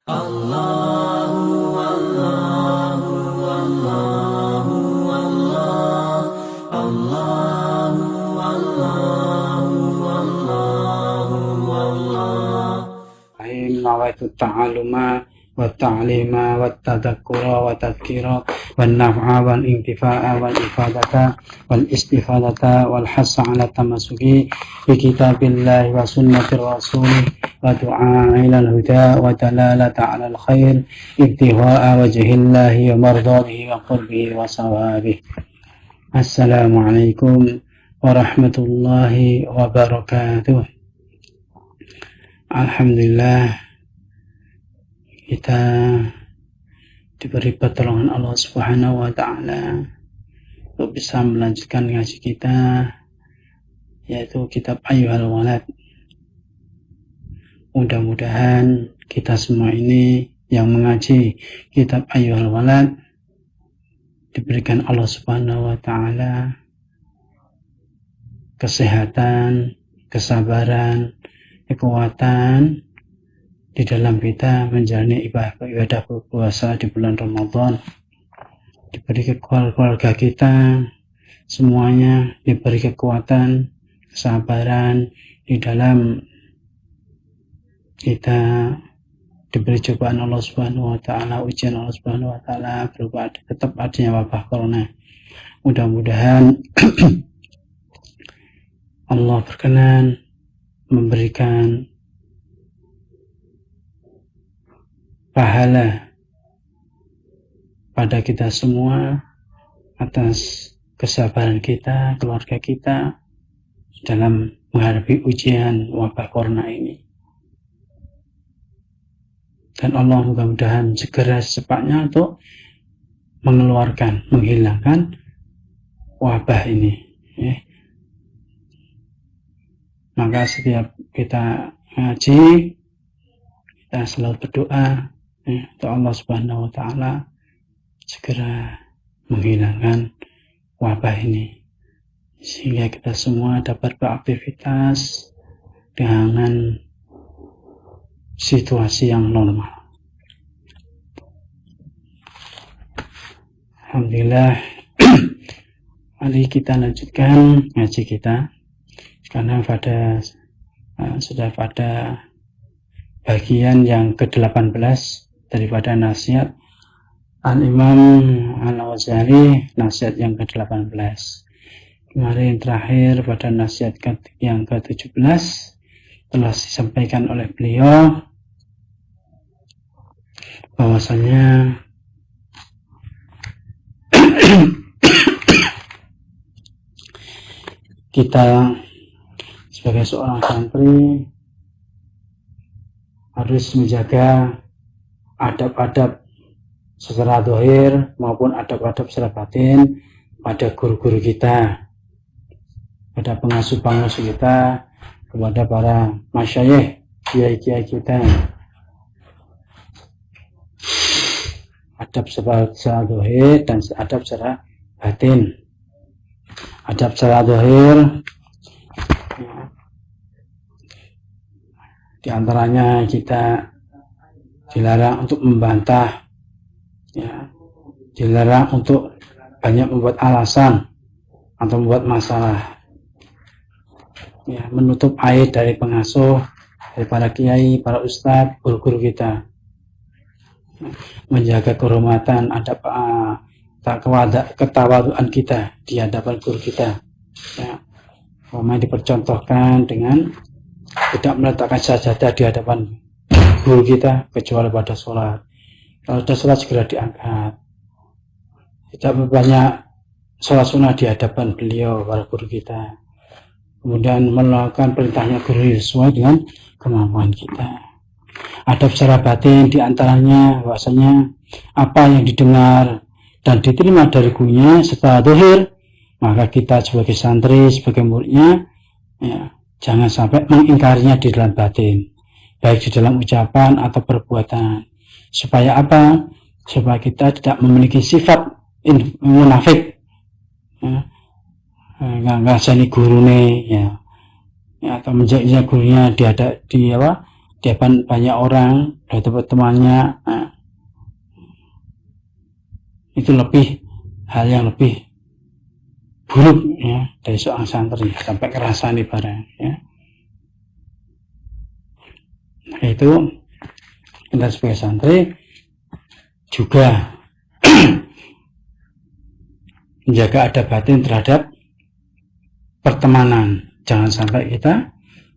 Allahu Allahu Allahu Allah Allahu Allahu Allahu Allah. Nawaitu ta'aluma wa ta'lima wa tadhakkura wa tadhkira wan naf'a wal intifa'a wal ifadata wal istifadata wal hassa ala tamassuki bi kitabillahi wa sunnati rasulih wa du'a ila al-huda wa dalalata ala al-khair ibtigha'a wajhillahi wa mardatihi wa qurbihi wa sawabihi. Assalamualaikum warahmatullahi wabarakatuh. Alhamdulillah, kita diberi pertolongan Allah Subhanahu wa Ta'ala untuk bisa melanjutkan ngaji kita, yaitu kitab Ayyuhal Walad. Mudah-mudahan kita semua ini yang mengaji kitab Ayyuhal Walad diberikan Allah Subhanahu wa Ta'ala kesehatan, kesabaran, kekuatan di dalam kita menjalani ibadah puasa di bulan Ramadan. Diberi keluarga kita semuanya diberi kekuatan, kesabaran di dalam kita diberi cobaan Allah Subhanahu wa Ta'ala, ujian Allah Subhanahu wa Ta'ala berupa tetap adanya wabah corona. Mudah-mudahan Allah berkenan memberikan pahala pada kita semua atas kesabaran kita, keluarga kita dalam menghadapi ujian wabah corona ini. Dan Allah mudah-mudahan segera secepatnya untuk menghilangkan wabah ini. Maka setiap kita ngaji, kita selalu berdoa untuk Allah Subhanahu wa Ta'ala segera menghilangkan wabah ini, sehingga kita semua dapat beraktivitas dengan situasi yang normal. Alhamdulillah. Mari kita lanjutkan ngaji kita, karena sudah pada bagian yang ke-18 daripada nasihat Al-Imam Al-Ghazali, nasihat yang ke-18. Kemarin terakhir pada nasihat yang ke-17 telah disampaikan oleh beliau bahwasanya kita sebagai seorang santri harus menjaga adab-adab secara zahir maupun adab-adab secara batin pada guru-guru kita, pada pengasuh-pengasuh kita, kepada para masyayikh, kiai-kiai kita. Adab secara zahir dan adab secara batin. Adab secara zahir, di antaranya kita dilarang untuk membantah, dilarang untuk banyak membuat alasan atau membuat masalah, menutup aib dari pengasuh, dari para kiai, para ustadz, guru-guru kita, menjaga kehormatan, adab, ketawaduan kita di hadapan guru kita. Dipercontohkan dengan tidak meletakkan sajadah di hadapan guru kita kecuali pada sholat. Kalau sudah sholat segera diangkat. Tidak banyak sholat sunnah di hadapan beliau, para guru kita. Kemudian melakukan perintahnya guru sesuai dengan kemampuan kita. Adab secara batin diantaranya bahwasanya apa yang didengar dan diterima dari gurunya secara zahir, maka kita sebagai santri, sebagai muridnya, jangan sampai mengingkarinya di dalam batin, baik di dalam ucapan atau perbuatan. Supaya apa? Supaya kita tidak memiliki sifat munafik, ngasani gurune, atau menjaga gurunya di depan banyak orang, dari teman-temannya, itu hal yang lebih buruk ya dari seorang santri, sampai ngerasani barang ya. Nah, itu kita sebagai santri juga menjaga adab batin terhadap pertemanan. Jangan sampai kita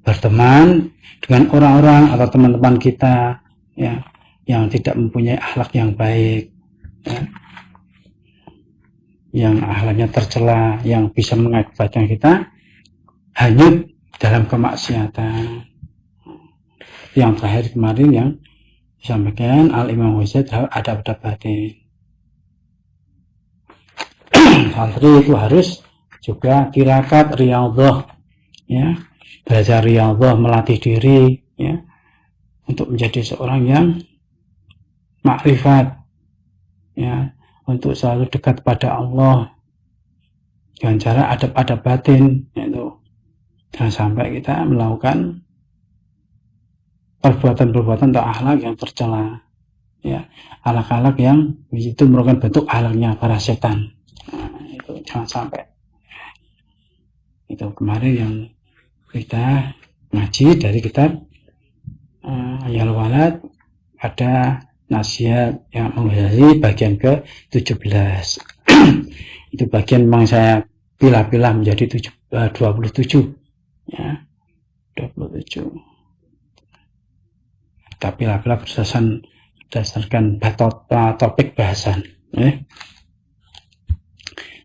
berteman dengan orang-orang atau teman-teman kita ya yang tidak mempunyai akhlak yang baik ya, yang akhlaknya tercela, yang bisa mengakibatkan kita hanyut dalam kemaksiatan. Yang terakhir kemarin yang disampaikan Al-Imam Ghazali terhadap adab batin. Santri itu harus juga tirakat riyadhah ya, belajar riyadhah, melatih diri ya untuk menjadi seorang yang makrifat ya, untuk selalu dekat pada Allah dengan cara adab-adab batin, yaitu jangan sampai kita melakukan perbuatan-perbuatan atau akhlak yang tercela ya, akhlak-akhlak yang itu merupakan bentuk akhlaknya para setan. Nah, itu jangan sampai. Itu kemarin yang kita ngaji dari kitab Yal Walad, ada nasihat yang menghadiri bagian ke-17. Itu bagian memang saya pilah-pilah menjadi 27 ya, 27. Kita pilah-pilah berdasarkan topik bahasan ya.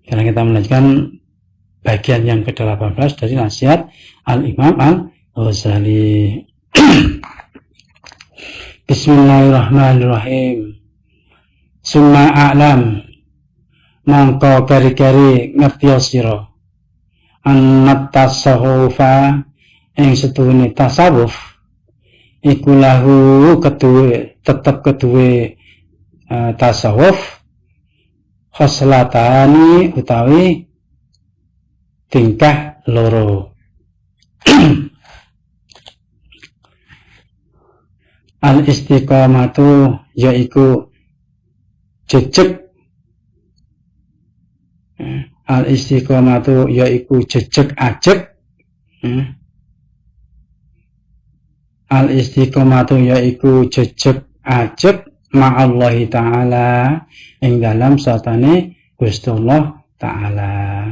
Sekarang kita melanjutkan bagian yang ke-18 dari nasihat Al-Imam Al-Ghazali. Bismillahirrahmanirrahim. Summa a'lam, mangko kari-kari ngerti sira annat tasawufa ing setune tasawuf iku lahu tetep keduwe tasawuf khoslatani utawi tingkah loro. Al istiqamatu yaiku jejeg, al istiqamatu yaiku jejeg ajeg, al istiqamatu yaiku jejeg ajeg ma'allahi ta'ala ing dalam satane Gusti Allah ta'ala.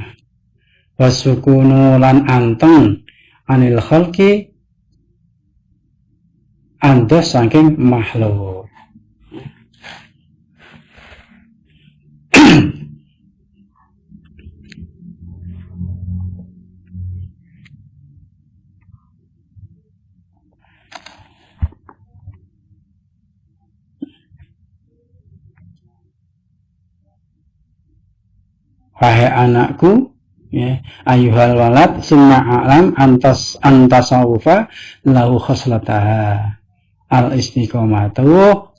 Wasukunu lan anteng anil khalqi anda saking makhluk. Wahai anakku ya, ayuhal walad summa a'lam antasawufa lahu khoslataha al istiqomatu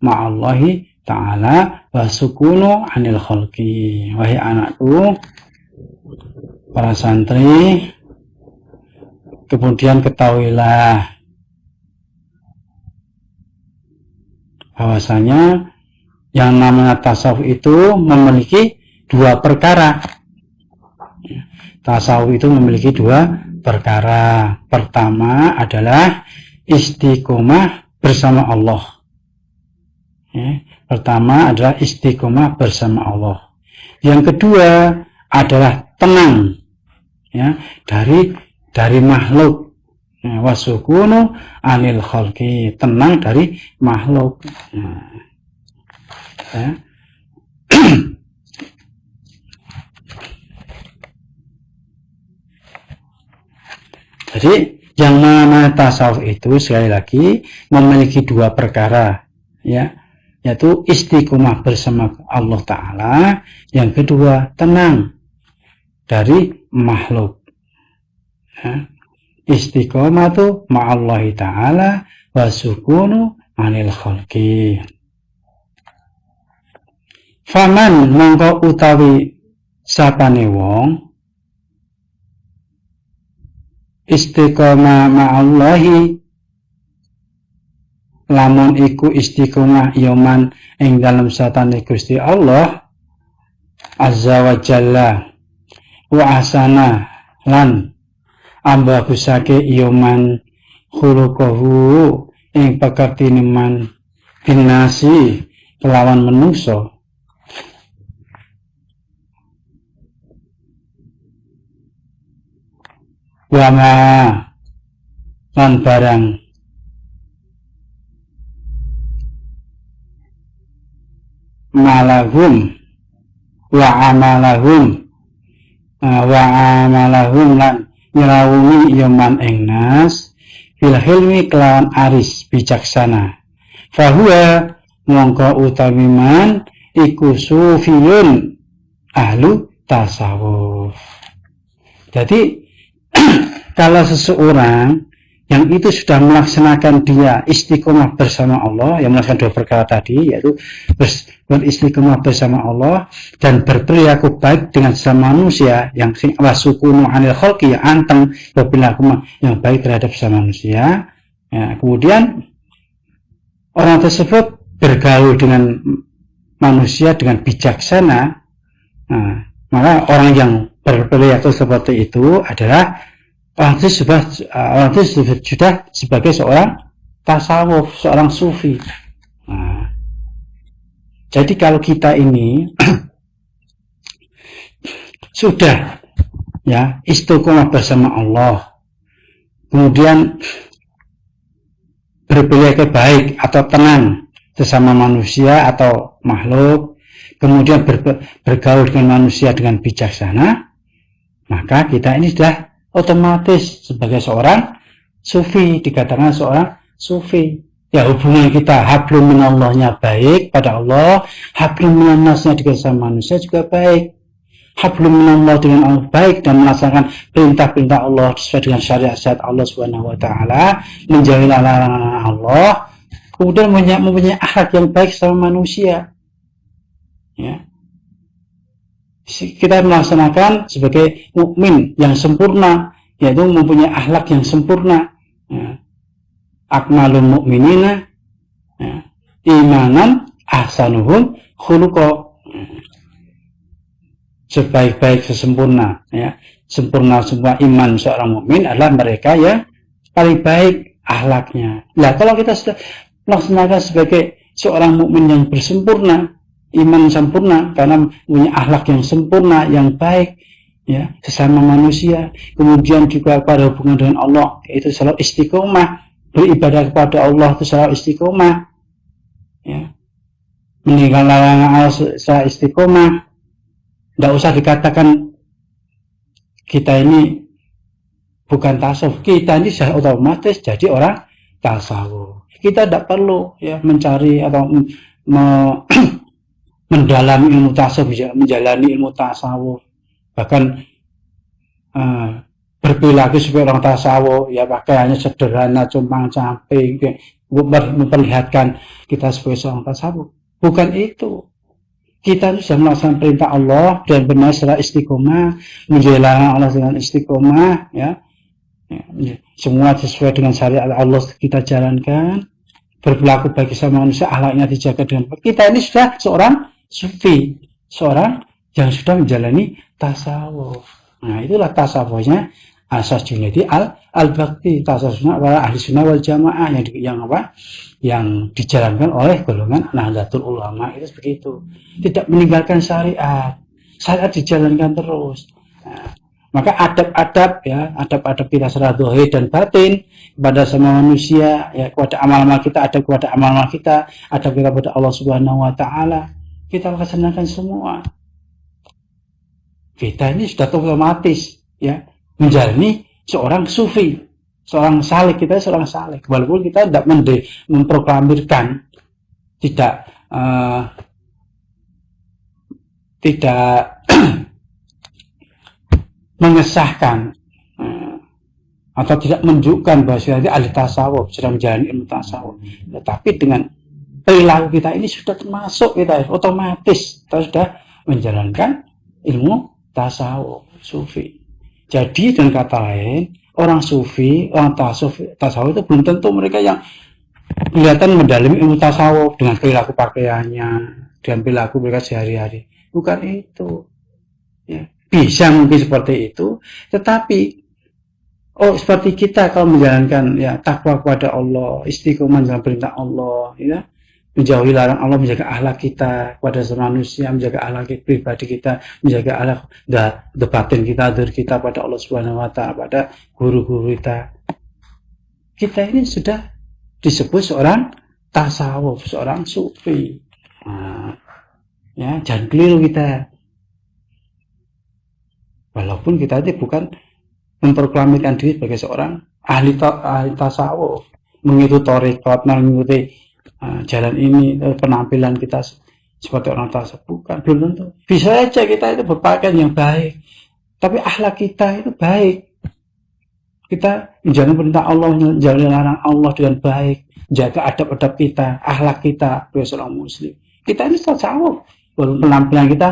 ma'allahi ta'ala wa sukunu anil khalqi. Wahai anakku, para santri, kemudian ketahuilah bahwasanya yang namanya tasawuf itu memiliki dua perkara. Tasawuf itu memiliki dua perkara. Pertama adalah istiqomah bersama Allah ya, pertama adalah istiqomah bersama Allah. Yang kedua adalah tenang ya, dari makhluk ya, wasukunu anil khalqi, tenang dari makhluk ya. Jadi yang namanya tasawuf itu sekali lagi memiliki dua perkara ya, yaitu istiqomah bersama Allah Ta'ala, yang kedua tenang dari makhluk ya. Istiqomah itu ma'allahi Ta'ala wa sukunu anil khalqi. Faman mongko utawi sapane wong istiqomah ma'allahi lamun iku istiqomah yoman ing dalam satane Gusti Allah azza wa jalla wa asana lan ambagusake yoman khuluquhu ing pakartine man binasi kelawan menungso wama lan barang malahum wa amalahum lan nyerawungi yoman ing nas fil hilmi kelawan aris bijaksana fahuwa mongko utawi man iku sufiyun ahlu tasawuf. Jadi kalau seseorang yang itu sudah melaksanakan dia istiqomah bersama Allah, yang melaksanakan dua perkara tadi, yaitu beristiqomah bersama Allah dan berperilaku baik dengan sesama manusia, yang wasukunu anil khalqi, yang anteng berperilaku yang baik terhadap sesama manusia. Ya, kemudian orang tersebut bergaul dengan manusia dengan bijaksana. Nah, maka orang yang berperilaku seperti itu adalah orang itu sudah sebagai seorang tasawuf, seorang sufi. Nah, jadi kalau kita ini sudah ya istiqomah bersama Allah, kemudian berperilaku baik atau tenang sesama manusia atau makhluk, kemudian bergaul dengan manusia dengan bijaksana, maka kita ini sudah otomatis sebagai seorang sufi, dikatakan seorang sufi. Ya, hubungan kita hablum minallahnya baik pada Allah, hablum minannasnya dengan sama manusia juga baik. Hablum minallah dengan Allah baik dan melaksanakan perintah-perintah Allah sesuai dengan syariat-syariat Allah Subhanahu wa taala, menjauhi larangan Allah, kemudian mempunyai akhlak yang baik sama manusia. Ya. Kita melaksanakan sebagai mukmin yang sempurna, yaitu mempunyai akhlak yang sempurna. Ya. Akmalul mu'minina ya. Imanan ahsanuhum khuluqa. Sebaik-baik sesempurna ya. Sempurna semua iman seorang mukmin adalah mereka yang paling baik akhlaknya. Nah, kalau kita sudah melaksanakan sebagai seorang mukmin yang bersempurna, iman sempurna karena punya akhlak yang sempurna, yang baik ya, sesama manusia, kemudian juga pada hubungan dengan Allah itu selalu istiqomah, beribadah kepada Allah itu selalu istiqomah ya, meninggal larangan Allah selalu istiqomah. Tidak usah dikatakan kita ini bukan tasawuf, kita ini sudah otomatis jadi orang tasawuf. Kita tidak perlu ya mencari atau mendalami ilmu tasawuf, menjalani ilmu tasawuf, bahkan berperilaku sebagai orang tasawuf, ya pakaiannya sederhana, compang-camping, memperlihatkan kita sebagai seorang tasawuf. Bukan itu. Kita sudah melaksanakan perintah Allah dan benar secara istiqomah, menjalankan Allah dengan istiqomah, ya. Semua sesuai dengan syariat Allah kita jalankan, berperilaku bagi sama manusia, akhlaknya dijaga dengan baik. Kita ini sudah seorang sufi, seorang yang sudah menjalani tasawuf. Nah, itulah tasawufnya Asas Junaidi al-Bakti, tasawufnya para ahli sunnah wal jamaah yang dijalankan oleh golongan Nahdlatul Ulama itu begitu. Tidak meninggalkan syariat, syariat dijalankan terus. Nah, maka adab-adab ya, adab-adab kita secara zahir dan batin kepada sama manusia, ya kepada amal-amal kita, adab kepada amal-amal kita, adab kita kepada Allah Subhanahu wa taala, kita laksanakan semua. Kita ini sudah otomatis ya menjalani seorang sufi, seorang salik, kita seorang salik, walaupun kita tidak memproklamirkan, tidak mengesahkan atau tidak menunjukkan bahwa kita ahli tasawuf, sedang menjalani ilmu tasawuf, tetapi dengan perilaku kita ini sudah termasuk kita otomatis kita sudah menjalankan ilmu tasawuf, sufi. Jadi dengan kata lain, orang sufi, orang tasawuf itu belum tentu mereka yang kelihatan mendalami ilmu tasawuf dengan perilaku pakaiannya, dengan perilaku mereka sehari-hari. Bukan itu. Ya. Bisa mungkin seperti itu, tetapi seperti kita kalau menjalankan ya takwa kepada Allah, istiqomah dalam perintah Allah, ya, menjauhi larang Allah, menjaga akhlak kita kepada manusia, menjaga akhlak pribadi kita, menjaga akhlak batin kita, dzikir kita pada Allah Subhanahu wa taala, pada guru-guru kita. Kita ini sudah disebut seorang tasawuf, seorang sufi. Nah, ya, jangan keliru kita. Walaupun kita itu bukan memproklamirkan diri sebagai seorang ahli tasawuf, mengikuti thariqat, mengikuti jalan ini, penampilan kita seperti orang tasawuf, bukan, belum tentu. Bisa saja kita itu berpakaian yang baik, tapi akhlak kita itu baik. Kita menjalankan perintah Allah, menjalankan larang Allah dengan baik, jaga adab-adab kita, akhlak kita sebagai seorang muslim. Kita ini tasawuf, walaupun penampilan kita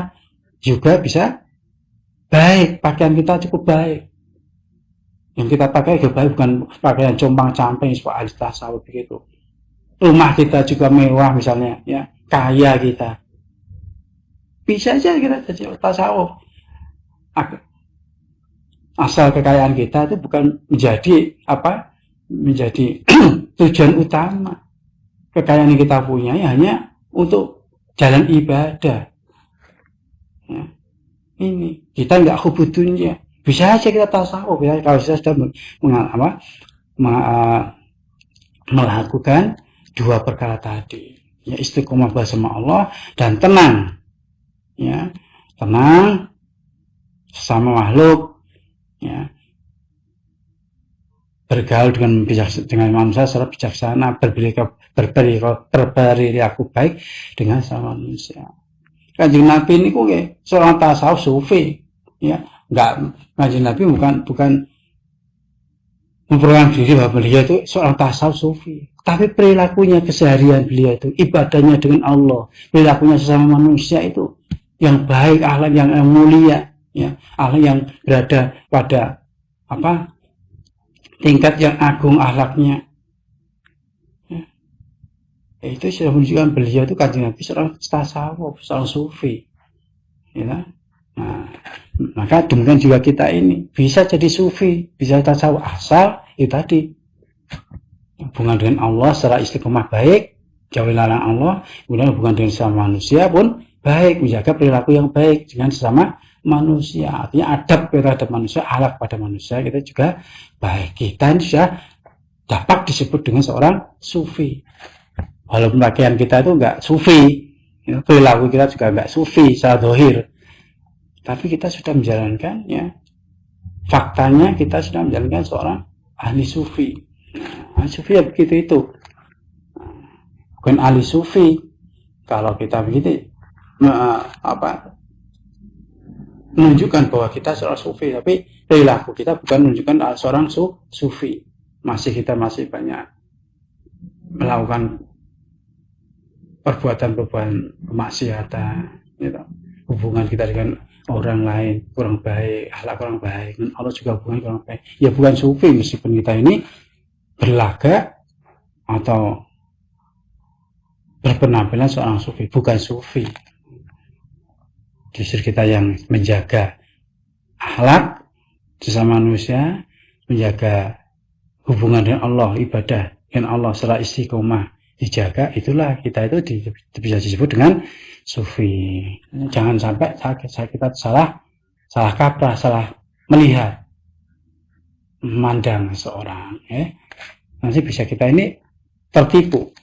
juga bisa baik, pakaian kita cukup baik. Yang kita pakai juga baik, bukan pakaian compang-camping seperti ahli tasawuf begitu. Rumah kita juga mewah misalnya, ya, kaya kita. Bisa aja kita jadi tasawuf. Asal kekayaan kita itu bukan menjadi tujuan utama. Kekayaan yang kita punya ya hanya untuk jalan ibadah. Ya. Ini kita nggak hubudunya. Bisa aja kita tasawuf ya kalau kita sudah melakukan dua perkara tadi, ya, istiqomah bersama Allah dan tenang, ya, tenang sesama makhluk, ya, bergaul dengan manusia secara bijaksana, berperilaku baik dengan sama manusia. Kanjeng Nabi ini kok seorang tasawuf sufi, ya, Kanjeng Nabi bukan memperkenalkan diri bahwa beliau itu seorang tasawuf sufi, tapi perilakunya keseharian beliau itu, ibadahnya dengan Allah, perilakunya sesama manusia itu yang baik, akhlak yang mulia, ya, akhlak yang berada pada tingkat yang agung akhlaknya. Ya. Itu sudah menunjukkan beliau itu Kanjeng Nabi seorang tasawuf, seorang sufi, ya. Nah, maka demikian juga kita ini bisa jadi sufi, bisa tasawuf, asal itu tadi hubungan dengan Allah secara istiqomah baik, jauhi larang Allah, kemudian hubungan dengan sesama manusia pun baik, menjaga perilaku yang baik dengan sesama manusia, artinya adab terhadap manusia, akhlak pada manusia kita juga baik. Kita ini sudah dapat disebut dengan seorang sufi. Walaupun pakaian kita itu enggak sufi, perilaku kita juga enggak sufi secara zahir, tapi kita sudah menjalankan, ya, faktanya kita sudah menjalankan seorang ahli sufi. Ahli sufi ya begitu itu, bukan ahli sufi kalau kita begitu menunjukkan bahwa kita seorang sufi, tapi perilaku kita bukan menunjukkan seorang sufi. Kita masih banyak melakukan perbuatan-perbuatan kemaksiatan, gitu. Hubungan kita dengan orang lain kurang baik, akhlak kurang baik, dan Allah juga hubungan kurang baik. Ya bukan sufi, meskipun kita ini berlagak atau berpenampilan seorang sufi, bukan sufi. Justru kita yang menjaga akhlak sesama manusia, menjaga hubungan dengan Allah, ibadah dengan Allah secara istiqomah dijaga, itulah kita itu bisa disebut dengan sufi. Jangan sampai kita salah kaprah, salah melihat, memandang seorang, ya. Nanti bisa kita ini tertipu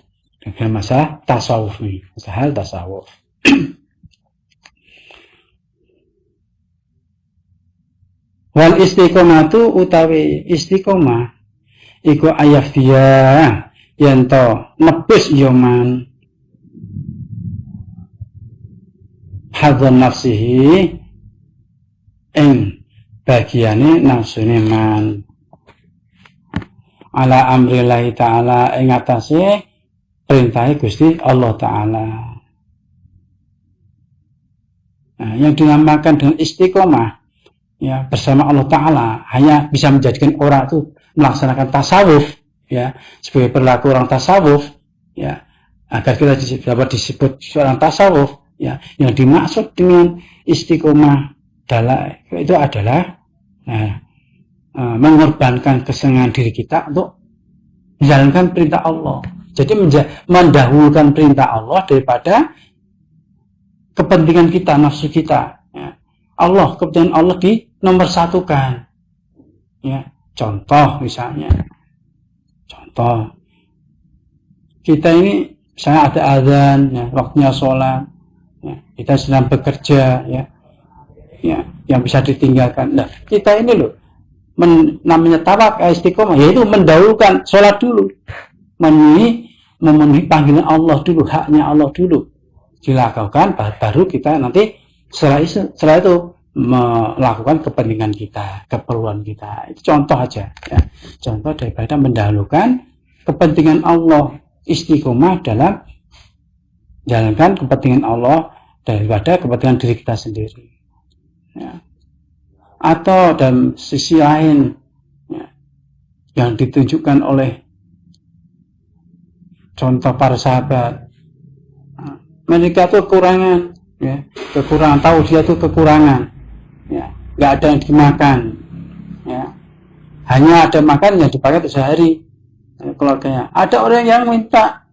dengan masalah tasawuf ini, masalah tasawuf. Wal istiqomatu utawi istiqomah iku ayaf dia yanto nebus yoman hadon nafsihi ing bagiane nafsune man ala amrillahi ta'ala ing atase perintah Gusti Allah Ta'ala. Nah, yang dinamakan dengan istiqomah, ya, bersama Allah Ta'ala hanya bisa menjadikan orang itu melaksanakan tasawuf, ya, sebagai perilaku orang tasawuf, ya, agar kita dapat disebut seorang tasawuf, ya, yang dimaksud dengan istiqomah itu adalah mengorbankan kesenangan diri kita untuk menjalankan perintah Allah. Jadi mendahulukan perintah Allah daripada kepentingan kita, nafsu kita. Ya. Kepentingan Allah di nomor satukan. Ya. Contoh misalnya, kita ini misalnya ada azan, ya, waktunya sholat, ya, kita sedang bekerja, ya, yang bisa ditinggalkan. Nah, kita ini loh, namanya tawakal istiqomah, yaitu mendahulukan sholat dulu, memenuhi panggilan Allah dulu, haknya Allah dulu dilakukan, baru kita nanti setelah itu melakukan kepentingan kita, keperluan kita. Itu contoh aja, ya. Contoh daripada mendahulukan kepentingan Allah, istiqomah dalam jalankan kepentingan Allah daripada kepentingan diri kita sendiri, ya. Atau dalam sisi lain, ya, yang ditunjukkan oleh contoh para sahabat, mereka itu kekurangan, ya, kekurangan, tahu dia itu kekurangan, ya, nggak ada yang dimakan, ya, hanya ada makan yang dipakai sehari, ya, keluarganya. Ada orang yang minta,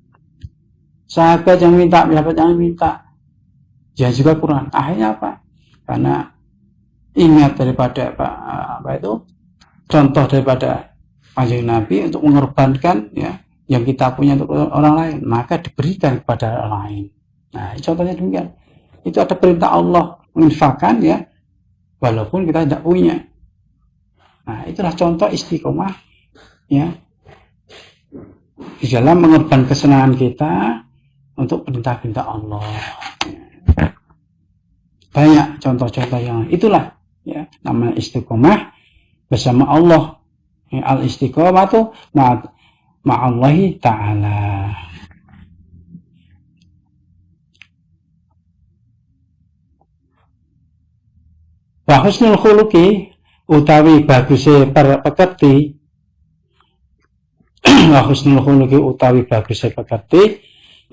sahabat yang minta, dia juga kurang. Akhirnya apa? Karena ingat daripada contoh daripada Kanjeng Nabi untuk mengorbankan, ya, yang kita punya untuk orang lain, maka diberikan kepada orang lain. Nah, contohnya demikian. Itu ada perintah Allah menginfakkan, ya, walaupun kita tidak punya. Nah, itulah contoh istiqomah, ya, di dalam mengorbankan kesenangan kita untuk perintah-perintah Allah. Banyak contoh-contoh yang itulah, ya, namanya istiqomah bersama Allah. Ya, al-istiqomah itu ma'allahi ta'ala. Wa husnul khuluqi utawi baguse pekerti wa husnul khuluqi utawi baguse pekerti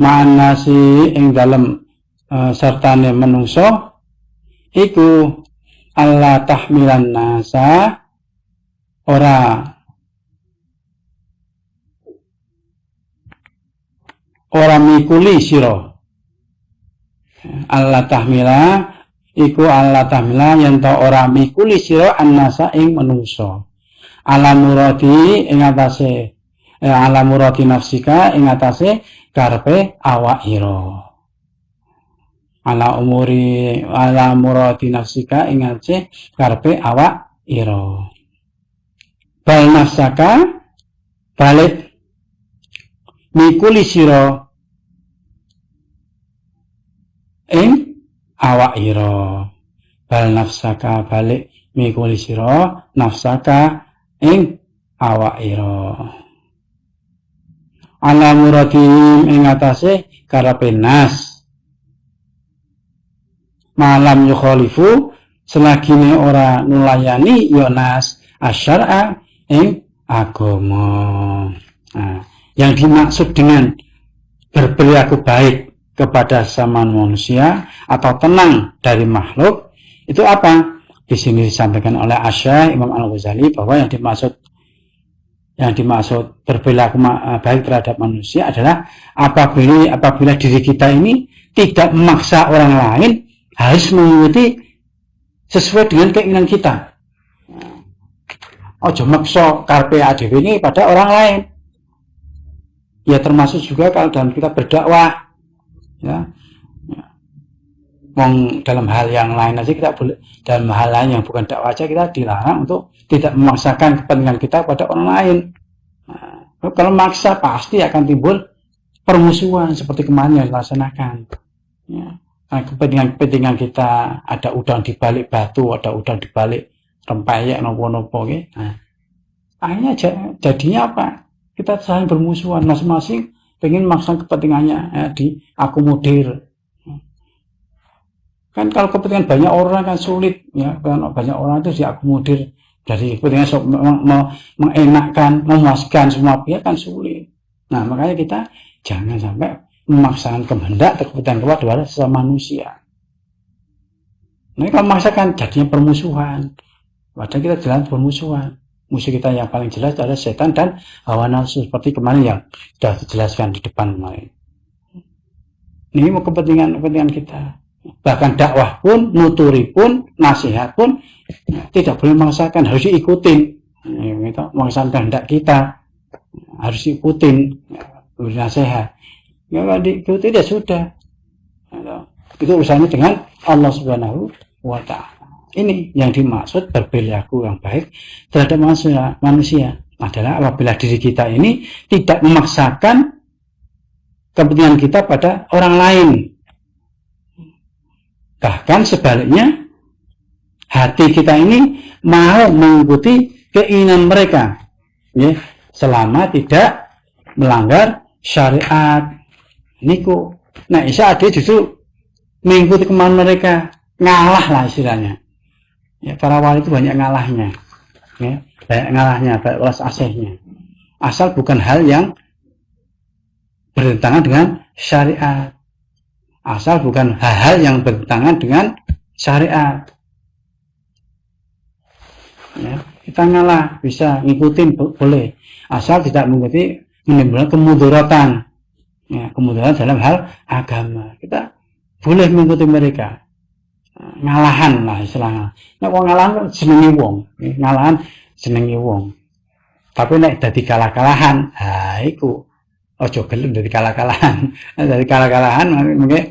ma'anasi ing dalem sertane menungso iku Allah tahmilan nasa ora mikuli sira. Allah tahmila iku Allah tahmila yen ta ora mikuli sira annasa ing menungso. Ala murati ing atase ala murati nafsika ing atase karepe awak ira. Ala murati nafsika ing atase karepe awak ira. Bal nafsaka balik mikuli sira ing awak ira. Bal nafsaka balik mikuli sira nafsaka ing awak ira. Ala muradihim ing atase karepe nas. Malam yukhalifu selagine ora nulayani ya nas asyara ing agama. Nah, yang dimaksud dengan berperilaku baik kepada sesama manusia atau tenang dari makhluk itu apa? Di sini disampaikan oleh Asy-Syaikh Imam Al-Ghazali bahwa yang dimaksud berperilaku baik terhadap manusia adalah apabila diri kita ini tidak memaksa orang lain, harus mengikuti sesuai dengan keinginan kita. Ojo maksa karepe adewe ini pada orang lain. Ya termasuk juga kalau dalam kita berdakwah, ya. Dalam hal yang lain aja kita boleh, dalam hal lain yang bukan dakwah aja kita dilarang untuk tidak memaksakan kepentingan kita pada orang lain. Nah, kalau maksa pasti akan timbul permusuhan seperti kemarin yang dilaksanakan. Ya. Nah, kepentingan kita ada udang di balik batu, ada udang di balik rempeyek nopo-nopo gitu. Nah, akhirnya jadinya apa? Kita saling bermusuhan, masing-masing pengen maksa kepentingannya, ya, diakomodir. Kan kalau kepentingan banyak orang kan sulit, ya, kan banyak orang itu diakomodir Dari kepentingan mengenakkan, memuaskan semua pihak kan sulit. Nah, makanya kita jangan sampai memaksakan kehendak atau kepentingan kepada sesama manusia. Nah, kalau memaksakan jadinya permusuhan. Padahal kita jalan permusuhan. Musuh kita yang paling jelas adalah setan dan hawa nafsu, seperti kemarin yang sudah dijelaskan di depan kemarin. Ini mau kepentingan kita. Bahkan dakwah pun, nuturi pun, nasihat pun tidak boleh memaksakan, harus diikutin. Memaksakan kehendak kita harus diikutin, beri nasihat. Kalau diikuti ya sudah. Itu urusannya dengan Allah Subhanahu wa Ta'ala. Ini yang dimaksud berperilaku yang baik terhadap manusia adalah apabila diri kita ini tidak memaksakan kepentingan kita pada orang lain. Bahkan sebaliknya, hati kita ini mau mengikuti keinginan mereka, ya, selama tidak melanggar syariat. Niku, nah Isa ada justru mengikuti kemauan mereka, ngalah lah istilahnya. Ya, para wali itu banyak ngalahnya, ya, banyak ngalahnya, banyak welas asihnya. Asal bukan hal yang bertentangan dengan syariat. Asal bukan hal-hal yang bertentangan dengan syariat. Ya, kita ngalah, bisa ngikutin boleh, asal tidak mengikuti menimbulkan kemudaratan. Ya, kemudaratan dalam hal agama. Kita boleh mengikuti mereka. Ngalahan lah istilahnya. Nek wong ngalahan senengi wong, ngalahan senengi wong. Tapi nek dadi kalah-kalahan, iku ojo gelem dadi kalah-kalahan. Dadi kalah-kalahan mungkin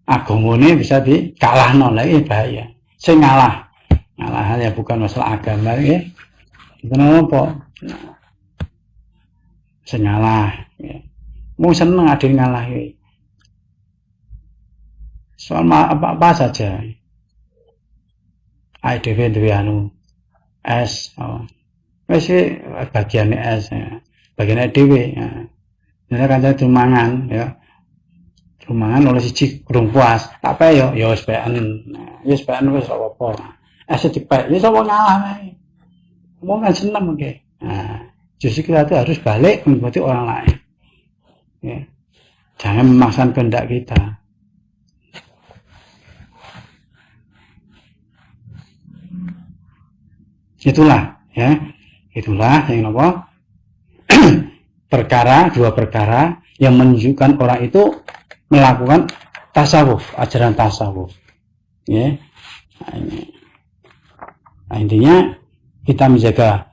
agamane bisa dikalahno, lha bahaya. Sing ngalahan ya bukan masalah agama nggih. Kenapa? Sing ngalah, nggih. Mung seneng ade ngalah iki. Soal apa saja. IDW duwe anu S, wis bagiane S, bagiane dhewe. Nek kanca mangan ya. Rumangan oleh siji kurang puas, tak pe ya wis peken. Wis peken wis ora apa-apa. Es dipek, ya sapa ngalah wae. Wong kan seneng mengke. Nah, justru kita itu harus balik mengikuti orang lain. Ya. Jangan memaksakan kehendak kita. Itulah yang apa? Dua perkara yang menunjukkan orang itu melakukan tasawuf, ajaran tasawuf. Ya. Nah, intinya kita menjaga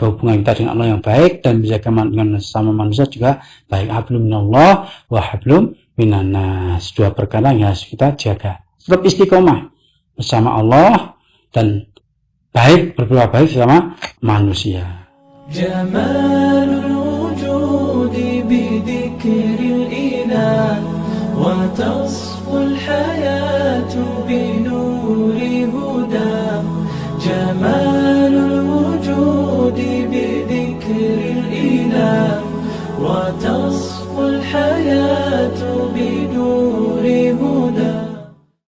hubungan kita dengan Allah yang baik dan menjaga dengan sesama manusia juga baik. Hablum minallah wa hablum minannas. Dua perkara yang harus kita jaga. Tetap istiqomah bersama Allah dan berbuat baik sama manusia. Jamalul wujudi bidzikril ilah wa tasful hayatu binuri huda. Jamalul wujudi bidzikril ilah wa tasful hayatu binuri huda.